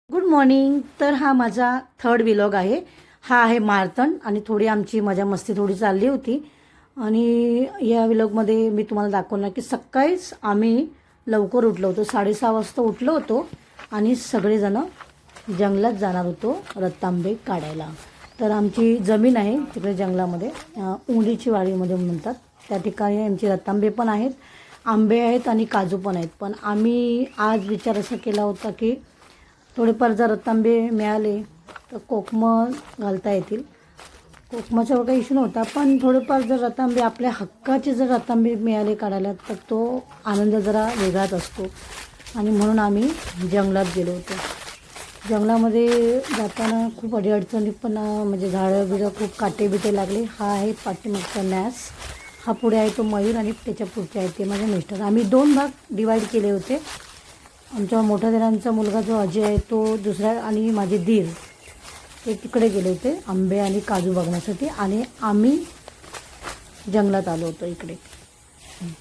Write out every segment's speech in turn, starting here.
Good morning. तर हा माझा थर्ड व्लॉग आहे. हा आहे मारतण आणि थोडी आमची मजा मस्ती थोडी चालली होती. आणि या व्लॉगमध्ये मी तुम्हाला दाखवणार की सकाळीच आम्ही लवकर उठलो होतो, 6:30 वाजता उठलो होतो आणि सगळेजण जंगलात जाणार होतो रत्तांबे काढायला. तर आमची जमीन आहे तिकडे जंगलामध्ये, उंडीची वाडीमध्ये म्हणतात, त्या ठिकाणी आमचे रत्तांबे पण आहेत, आंबे आहेत आणि काजू पण आहेत. पण आम्ही आज विचार असा केला होता की थोडेफार जर रत्तांबे मिळाले तर कोकमं घालता येतील. कोकमाचा काही इश्यू नव्हता, पण थोडेफार जर रतांबे आपल्या हक्काचे जर रतांबे मिळाले काढायला तर तो आनंद जरा वेगळाच असतो. आणि म्हणून आम्ही जंगलात गेलो होतो. जंगलामध्ये जाताना खूप अडीअडचणी पण, म्हणजे झाडं बिडं खूप काटे बिटे लागले. हा आहे पाठीमागचा नॅस, हा पुढे आहे तो मयूर आणि त्याच्या पुढचे आहे ते माझे मिस्टर. आम्ही 2 भाग डिवाईड केले होते. आमच्या मोठ्या दिरांचा मुलगा जो अजय आहे तो दुसरा, आणि माझे दीर ते तिकडे गेले होते आंबे आणि काजू बघण्यासाठी, आणि आम्ही जंगलात आलो होतो इकडे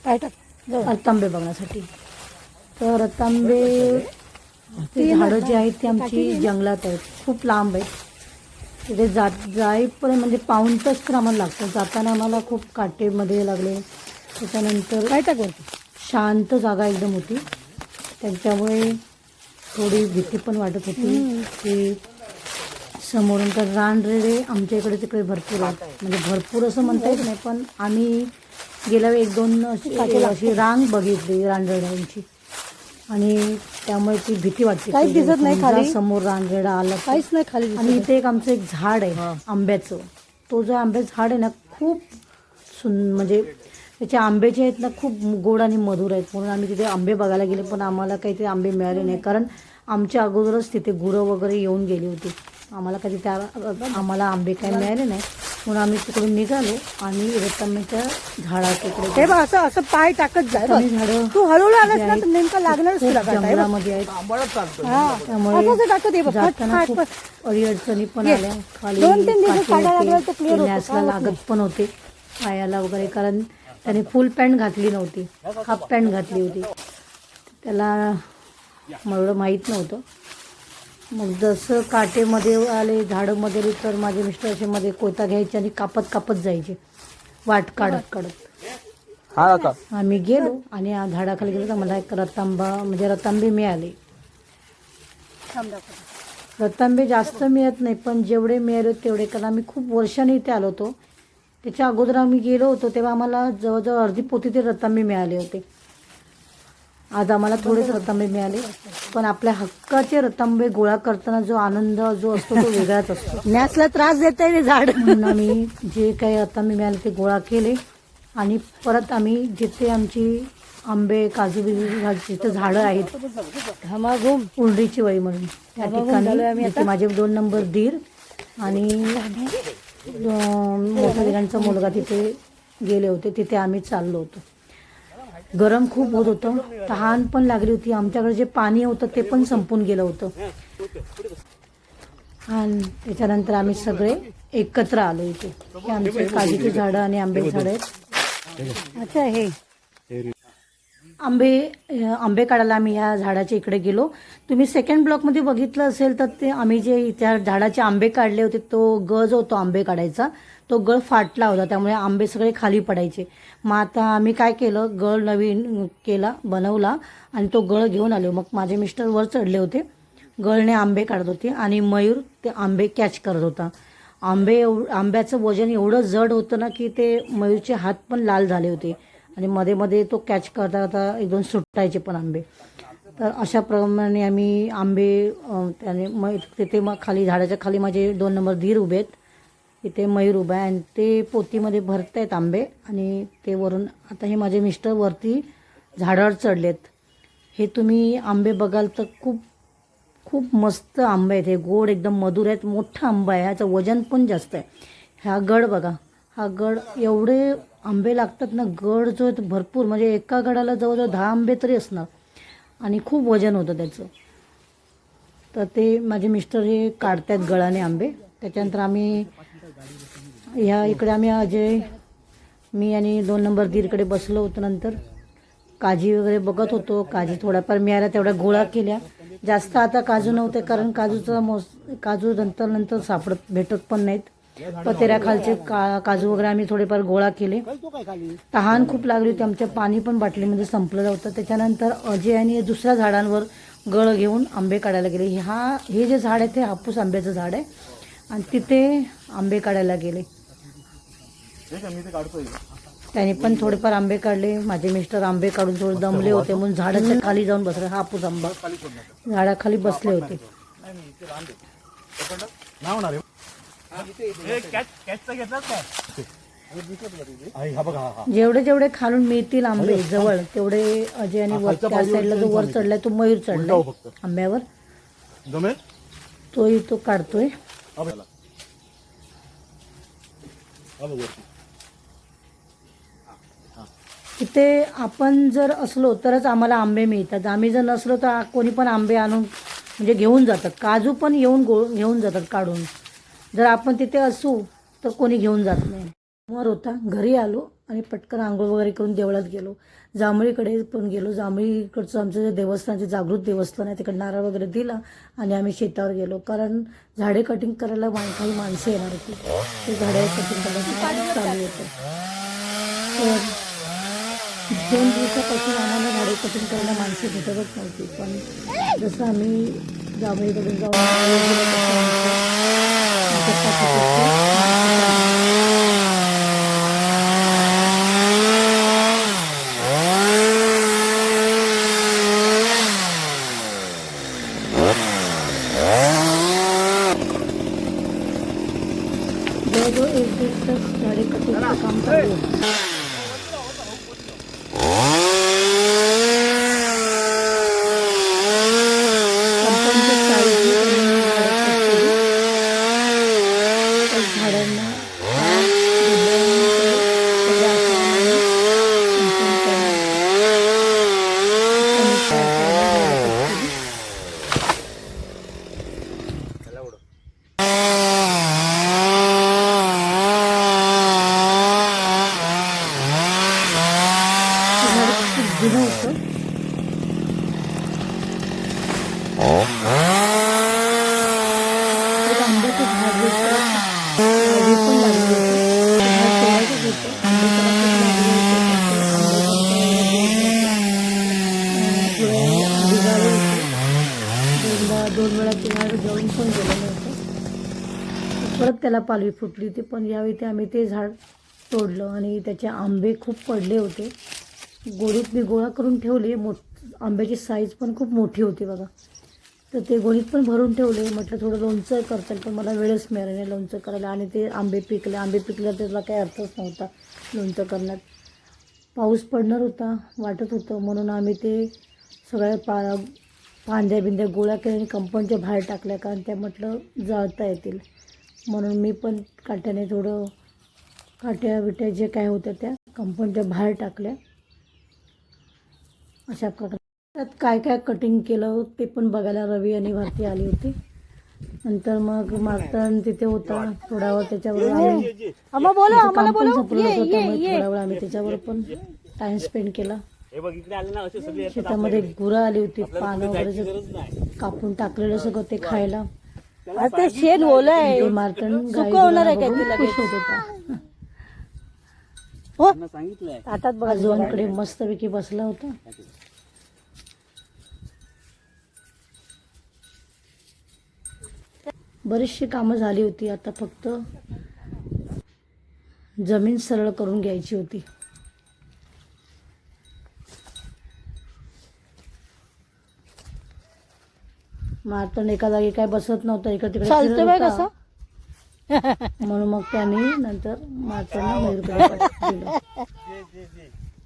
काय रतांबे बघण्यासाठी. तर रतांबे ते झाडं जी आहेत ती आमची जंगलात आहेत, खूप लांब आहेत. तिथे जाईपर्यंत म्हणजे पाऊण तास तर आम्हाला लागतं. जाताना आम्हाला खूप काटेमध्ये लागले. त्याच्यानंतर शांत जागा एकदम होती, त्याच्यामुळे थोडी भीती पण वाटत होती की समोरून तर रानरेडे आमच्या इकडे तिकडे भरपूर आहेत. म्हणजे भरपूर असं म्हणता येत नाही, पण आम्ही गेल्या वेळी 1-2 अशी रांग बघितली रानरेड्यांची, आणि त्यामुळे ती भीती वाटते. काहीच दिसत नाही खाली, समोर रानरेडा आला काहीच नाही खाली. आणि इथे आमचं एक झाड आहे आंब्याचं. तो जो आंब्याचं झाड आहे ना, खूप म्हणजे त्याचे आंब्याचे आहेत ना, खूप गोड आणि मधुर आहेत. म्हणून आम्ही तिथे आंबे बघायला गेले, पण आम्हाला काही ते आंबे मिळाले नाही, कारण आमच्या अगोदरच तिथे गुरं वगैरे येऊन गेली होती. आम्हाला कधी आम्हाला आंबे काही मिळाले नाही, म्हणून आम्ही तिकडून निघालो आणि रतांब्याच्या झाडाकडे असं पाय टाकत जाय. झाडं तू हळूहळू नेमकं लागणारच जंगलामध्ये आहेत, त्यामुळे जाताना खूप अडीअडचणी पण आल्या. खाली नॅसला लागत पण होते पायाला वगैरे, कारण त्याने फुल पॅन्ट घातली नव्हती, हाफ पॅन्ट घातली होती. त्याला एवढं माहीत नव्हतं. मग जसं काटेमध्ये आले, झाडंमध्ये, तर माझे मिस्टर असे मध्ये कोयता घ्यायचे आणि कापत कापत जायचे, वाट काढत काढत. आम्ही गेलो आणि झाडाखाली गेलो तर मला एक रतांबा, म्हणजे रतांबे मिळाले. रतांबे जास्त मिळत नाही, पण जेवढे मिळाले तेवढे, कारण आम्ही खूप वर्षांनी इथे आलो होतो. त्याच्या अगोदर आम्ही गेलो होतो तेव्हा आम्हाला जवळजवळ अर्धी पोती ते रतांबे मिळाले होते. आज आम्हाला थोडेच रतांबे मिळाले, पण आपल्या हक्काचे रतांबे गोळा करताना जो आनंद जो असतो तो वेगळाच असतो. नॅसला त्रास देत आहे झाड, म्हणून आम्ही जे काही रतांबे मिळाले ते गोळा केले. आणि परत आम्ही जिथे आमची आंबे काजू बिजू जिथे झाडं आहेत, उंडीची वाडी म्हणून, त्या ठिकाणी माझे 2 नंबर दीर आणि मोठ्या दिरांचा मुलगा तिथे गेले होते. तिथे आम्ही चाललो होतो. गरम खूप होत होतं, तहान पण लागली होती. आमच्याकडे जे पाणी होतं ते पण संपून गेलं होतं. आणि त्याच्यानंतर आम्ही सगळे एकत्र आलो इथे. हे आमचे काजूची झाडं आणि आंब्याची झाडं आहेत. अच्छा, हे आंबे काढायला आम्ही ह्या झाडाच्या इकडे गेलो. तुम्ही सेकंड ब्लॉकमध्ये बघितलं असेल तर ते आम्ही जे त्या झाडाचे आंबे काढले होते, तो गळ जो होतो आंबे काढायचा, तो गळ फाटला होता, त्यामुळे आंबे सगळे खाली पडायचे. मग आता आम्ही काय केलं, गळ नवीन बनवला आणि तो गळ घेऊन आलो. मग माझे मिस्टर वर चढले होते, गळने आंबे काढत होते आणि मयूर ते आंबे कॅच करत होता. आंब्याचं वजन एवढं जड होतं ना की ते मयूरचे हात पण लाल झाले होते, आणि मध्ये मध्ये तो कॅच करता करता 1-2 सुटायचे पण आंबे. तर अशा प्रमाणे आम्ही आंबे त्याने तिथे मग खाली झाडाच्या खाली माझे 2 नंबर धीर उभे आहेत, तिथे मयूर उभा आहे, आणि ते पोतीमध्ये भरत आहेत आंबे. आणि ते वरून आता हे माझे मिस्टर वरती झाडावर चढलेत. हे तुम्ही आंबे बघाल तर खूप खूप मस्त आंबे आहेत. हे गोड एकदम मधुर आहेत, मोठा आंबा आहे, ह्याचं वजन पण जास्त आहे. हा गड बघा, हा गड एवढे आंबे लागतात ना, गड जो आहे भरपूर, म्हणजे एका गडाला जवळजवळ 10 आंबे तरी असणार, आणि खूप वजन होतं त्याचं. तर ते माझे मिस्टर हे काढतात गळाने आंबे. त्याच्यानंतर आम्ही इकडे आम्ही अजय, मी आणि 2 नंबर दीरकडे बसलो होतो. नंतर काजी वगैरे बघत होतो. काजी थोड्याफार मिळाल्या तेवढ्या गोळा केल्या जास्त आता काजू नव्हते, कारण काजू नंतर सापडत भेटत पण नाहीत. पतेऱ्याखालचे काजू वगैरे आम्ही थोडेफार गोळा केले. तहान खूप लागली होती, आमच्या पाणी पण बाटलीमध्ये संपलेलं होतं. त्याच्यानंतर अजय आणि दुसऱ्या झाडांवर गळ घेऊन आंबे काढायला गेले. हे जे झाड आहे ते हापूस आंब्याचं झाड आहे आणि तिथे आंबे काढायला गेले. त्याने पण थोडेफार आंबे काढले. माझे मिस्टर आंबे काढून थोडे दमले होते म्हणून झाडाच्या खाली जाऊन बसले. हापूस आंबा झाडाखाली बसले होते. जेवढे जेवढे खालून मिळतील आंबे जवळ तेवढे अजय आणि वर त्या साईडला जो वर चढलाय तो मयूर चढलाय आंब्यावर, तो काढतोय. इथे आपण जर असलो तरच आम्हाला आंबे मिळतात. आम्ही जर नसलो तर कोणी पण आंबे आणून म्हणजे घेऊन जातात. काजू पण घेऊन जातात काढून. जर आपण तिथे असू तर कोणी घेऊन जात नाही. वर होता, घरी आलो आणि पटकन आंघोळ वगैरे करून देवळात गेलो. जांभळीकडे पण गेलो. जांभळीकडचं आमचं जे देवस्थान, जे जागृत देवस्थान आहे, तिकडे नारळ वगैरे दिला आणि आम्ही शेतावर गेलो. कारण झाडे कटिंग करायला काही माणसं येणार होती. ते झाडे कटिंग करायचं चालू होतं. तर 2 दिवसापासून आम्हाला झाडे कटिंग करायला माणसं भेटतच नव्हती. पण जसं आम्ही जांभळीकडून जाऊन जवळजवळ 1-1.5 तास झाडे कटिंगचं काम चालू होतं. झाडांना जुनं होतं. एक आंब्याचं झाड हे पण लागले होते. तोडायचंच होतं. बिघाडे होते. 2 वेळा ते झाड जळून पण गेलेलं होतं. परत त्याला पालवी फुटली होती. पण यावेळी आम्ही ते झाड तोडलं आणि त्याचे आंबे खूप पडले होते. गोणीत मी गोळा करून ठेवले. आंब्याची साईज पण खूप मोठी होती बघा. तर ते गोणीत पण भरून ठेवले. म्हटलं थोडं लोणचं करता येईल, पण मला वेळच मिळाला नाही लोणचं करायला. आणि ते आंबे पिकले त्याला काही अर्थच नव्हता लोणचं करण्यात. पाऊस पडणार होता वाटत होतं, म्हणून आम्ही ते सगळ्या फांद्या गोळा केल्या आणि कंपाऊंडच्या बाहेर टाकल्या. कारण त्या म्हटलं जाळता येतील म्हणून मी पण काट्या बिट्या जे काय होत्या त्या कंपाऊंडच्या बाहेर टाकल्या. अशा प्रकारे त्यात काय काय कटिंग केलं ते पण बघायला रवी आणि भारती आली होती. नंतर मग मार्तन तिथे होता. थोडा वेळ त्याच्यावर थोडा वेळ आम्ही त्याच्यावर पण टाइम स्पेंड केला. शेतामध्ये गुरं आली होती. पानं वगैरे कापून टाकलेलं सगळं ते खायला. ते शेण ओलं आहे. मार्तन होणार आहे काय तिला खुश होत होता. ताटात बघा आजोबांकडे मस्तपैकी बसला होता. बरीचशी कामं झाली होती. आता फक्त जमीन सरळ करून घ्यायची होती. मार्तन एका जागी काय बसत नव्हता, इकडे तिकडे चालतं बाय कसं. म्हणून मग त्यांनी नंतर मार्तनला मयूरकडे दिलं.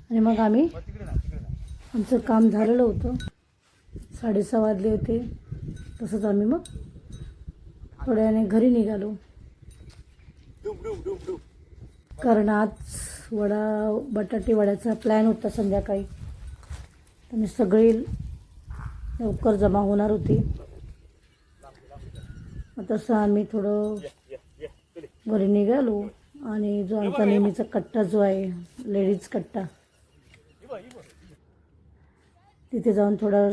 आणि मग आमचं काम झालेलं होतं. 6:30 वाजले होते. तसंच आम्ही मग थोड्याने घरी निघालो. कारण आज बटाटे वड्याचा प्लॅन होता संध्याकाळी. आणि सगळी लवकर जमा होणार होती. तसं आम्ही थोडं घरी निघालो. आणि जो आमचा नेहमीचा कट्टा जो आहे लेडीज कट्टा, तिथे जाऊन थोडा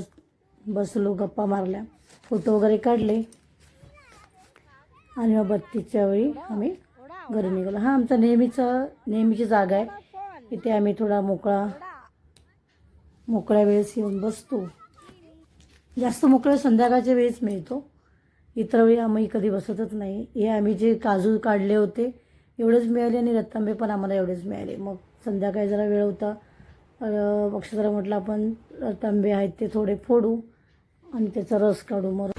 बसलो, गप्पा मारल्या, फोटो वगैरे काढले आणि मग 32च्या वेळी आम्ही घरी निघालो. हा आमचा नेहमीची जागा आहे. इथे आम्ही थोडा मोकळ्या वेळेस येऊन बसतो. जास्त मोकळ्या संध्याकाळच्या वेळेस मिळतो, इतर वेळी आम्ही कधी बसतच नाही. हे आम्ही जे काजू काढले होते एवढेच मिळाले आणि रतांबे पण आम्हाला एवढेच मिळाले. मग संध्याकाळी जरा वेळ होता, अक्षताला म्हटलं आपण रतांबे आहेत ते थोडे फोडू आणि त्याचा रस काढू. मग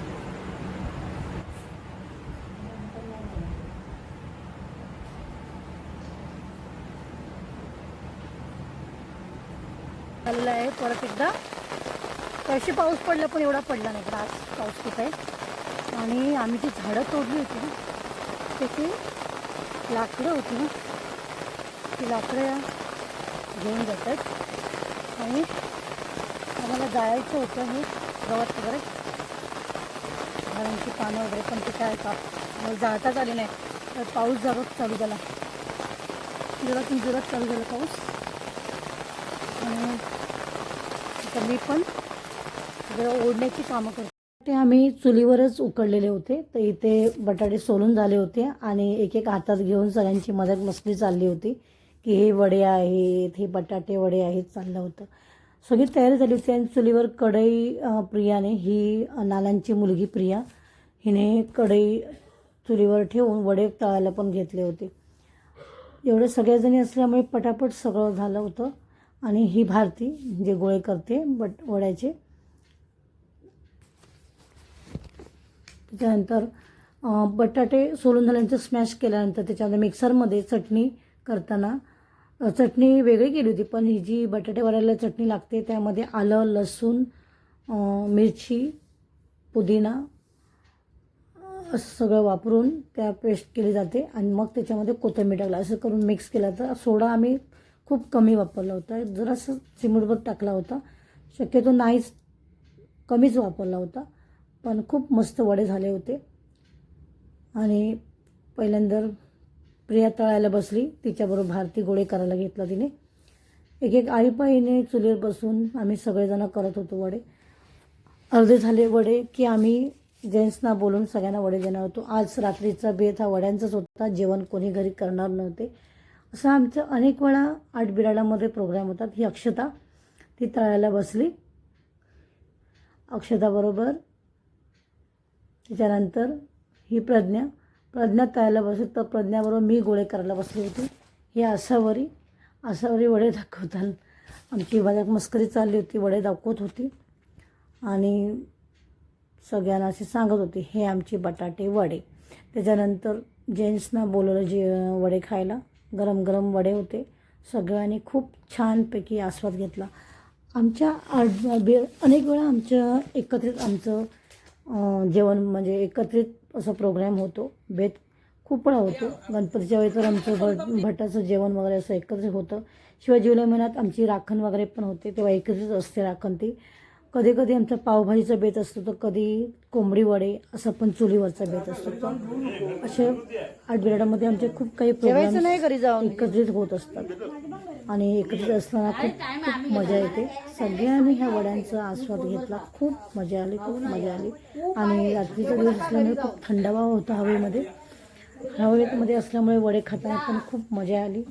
आलेला आहे परत एकदा. तशी पाऊस पडला पण एवढा पडला नाही, पण आज पाऊस खूप आहे. आणि आम्ही जी झाडं तोडली होती ना त्याची लाकडं होती ना, ती लाकडं घेऊन जातात आणि आम्हाला जायचं होतं हे गवत वगैरे, झाडांची पानं वगैरे, पण ते काय जाळताच आले नाही. तर पाऊस जोरात चालू झाला, जोरात चालू झाला पाऊस. आणि तर मी पण जरा ओढण्याची कामं करते. ते आम्ही चुलीवरच उकडलेले होते, तर इथे बटाटे सोलून झाले होते आणि एक एक हातात घेऊन सगळ्यांची मदत मस्ती चालली होती की हे वडे आहेत, हे बटाटे वडे आहेत चाललं होतं. सगळी तयारी झाली होती. आणि चुलीवर कढई प्रियाने, ही नानांची मुलगी प्रिया, हिने कढई चुलीवर ठेवून वडे तळायला पण घेतले होते. एवढे सगळ्याजणी असल्यामुळे पटापट सगळं झालं होतं. आणि ही भारती जे गोळे करते वड्याचे. त्याच्यानंतर बटाटे सोलून झाल्यानंतर स्मॅश केल्यानंतर त्याच्यामध्ये मिक्सरमध्ये चटणी करताना चटणी वेगळी केली होती, पण ही जी बटाटे वड्याला चटणी लागते त्यामध्ये आलं, लसूण, मिरची, पुदिना असं सगळं वापरून त्या पेस्ट केली जाते आणि मग त्याच्यामध्ये कोथिंबीर टाकला. असं करून मिक्स केला. तर सोडा आम्ही खूप कमी वापरला होता, जरासं चिमूटभर टाकला होता, शक्यतो नाहीच, कमीच वापरला होता. पण खूप मस्त वडे झाले होते. आणि पहिल्यांदा प्रिया तळायला बसली, तिच्याबरोबर भारती गोळे करायला घेतला तिने. एक एक आळीपाळीने चुलीवर बसून आम्ही सगळेजण करत होतो वडे. अर्धे झाले वडे की आम्ही जेंट्सना बोलून सगळ्यांना वडे देणार होतो. आज रात्रीचा बेत हा वड्यांचाच होता, जेवण कोणी घरी करणार नव्हते. असं आमचं अनेक वेळा आठबिराडामध्ये प्रोग्राम होतात. ही अक्षता, ती तळायला बसली अक्षताबरोबर. त्याच्यानंतर ही प्रज्ञा तळायला बसली, तर प्रज्ञाबरोबर मी गोळे करायला बसली होती. ही आसावरी वडे दाखवतात. आमची मजाक मस्करी चालली होती, वडे दाखवत होती आणि सगळ्यांना असे सांगत होते हे आमचे बटाटे वडे. त्याच्यानंतर जेंट्सना बोलवलं वडे खायला. गरम गरम वडे होते. सगळ्यांनी खूप छानपैकी आस्वाद घेतला. आमच्या अनेक वेळा एकत्रित आमचं जेवण म्हणजे एकत्रित असं प्रोग्राम होतो. बेत खूप वेळा होतो. गणपतीच्या वेळी तर आमचं भटाचं जेवण वगैरे असं एकत्रित होतं. शिवाय जुलै महिन्यात आमची राखण वगैरे पण होते, तेव्हा एकत्रित असते राखण ती. कधी कधी आमचा पावभाजीचा बेत असतो, तर कधी कोंबडी वडे असं पण चुलीवरचा बेत असतो. तर असे आठबिराडामध्ये आमचे खूप काही प्रोग्राम एकत्रित होत असतात आणि एकत्रित असताना खूप मजा येते. सगळ्यांनी ह्या वड्यांचा आस्वाद घेतला. खूप मजा आली. आणि रात्रीचा दिवस असल्यामुळे खूप थंडावा होता हवेमध्ये असल्यामुळे वडे खाताना पण खूप मजा आली.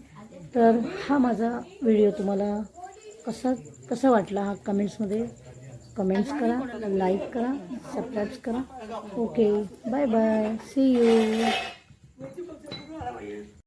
तर हा माझा व्हिडिओ तुम्हाला कसा वाटला हा कमेंट्स करा, लाईक करा, सबस्क्राईब करा. Okay, bye bye, see you.